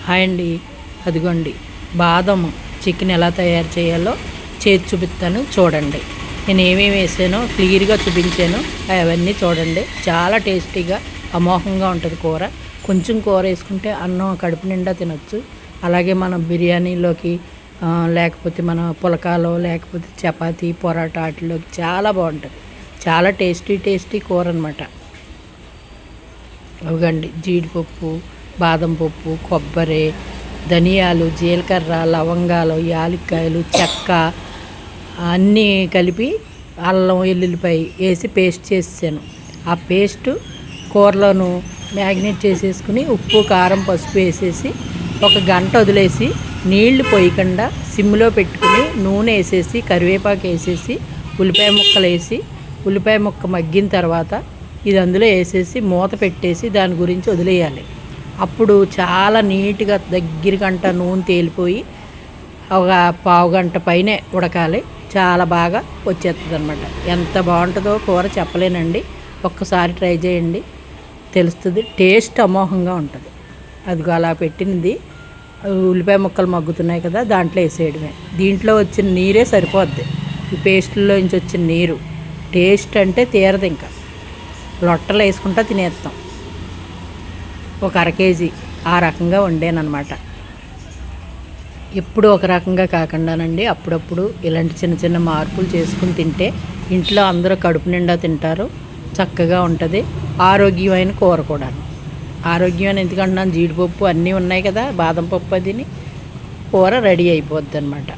Hi అండి, అదిగోండి బాదం చికెన్ ఎలా తయారు చేయాలో చేసి చూపిస్తాను చూడండి. నేను ఏమేమి వేసానో క్లియర్గా చూపించాను, అవన్నీ చూడండి. చాలా టేస్టీగా అమోఘంగా ఉంటుంది కూర. కొంచెం కూర వేసుకుంటే అన్నం కడుపు నిండా తినొచ్చు. అలాగే మనం బిర్యానీలోకి లేకపోతే మన పులకాలో లేకపోతే చపాతీ పొరాటా వాటిలోకి చాలా బాగుంటుంది. చాలా టేస్టీ కూర అనమాట. అవిగండి జీడిపప్పు, బాదం పప్పు, కొబ్బరి, ధనియాలు, జీలకర్ర, లవంగాలు, యాలక్కాయలు, చెక్క అన్నీ కలిపి అల్లం వెల్లుల్లిపాయ వేసి పేస్ట్ చేసాను. ఆ పేస్టు కూరలోను మ్యాగ్నేట్ చేసేసుకుని ఉప్పు కారం పసుపు వేసేసి ఒక గంట వదిలేసి నీళ్లు పోయకుండా సిమ్లో పెట్టుకుని నూనె వేసేసి కరివేపాకు వేసేసి ఉల్లిపాయ ముక్కలు వేసి ఉల్లిపాయ ముక్క మగ్గిన తర్వాత ఇది అందులో వేసేసి మూత పెట్టేసి దాని గురించి వదిలేయాలి. అప్పుడు చాలా నీట్గా దగ్గరగంట నూనె తేలిపోయి ఒక పావు గంట పైనే ఉడకాలి. చాలా బాగా వచ్చేస్తుంది అనమాట. ఎంత బాగుంటుందో కూర చెప్పలేనండి. ఒక్కసారి ట్రై చేయండి, తెలుస్తుంది. టేస్ట్ అమోఘంగా ఉంటుంది. అదిగో అలా పెట్టినది ఉల్లిపాయ ముక్కలు మగ్గుతున్నాయి కదా, దాంట్లో వేసేయడమే. దీంట్లో వచ్చిన నీరే సరిపోద్ది. ఈ పేస్టుల్లో నుంచి వచ్చిన నీరు టేస్ట్ అంటే తీరదు. ఇంకా లొట్టలు వేసుకుంటా తినేస్తాం. ఒక అర కేజీ ఆ రకంగా వండానమాట. ఎప్పుడు ఒక రకంగా కాకుండానండి, అప్పుడప్పుడు ఇలాంటి చిన్న చిన్న మార్పులు చేసుకుని తింటే ఇంట్లో అందరూ కడుపు నిండా తింటారు. చక్కగా ఉంటుంది. ఆరోగ్యమైన కూర కూడా. ఆరోగ్యమైన ఎందుకంటున్నాను, జీడిపప్పు అన్నీ ఉన్నాయి కదా, బాదం పప్పు అదిని కూర రెడీ అయిపోద్ది అనమాట.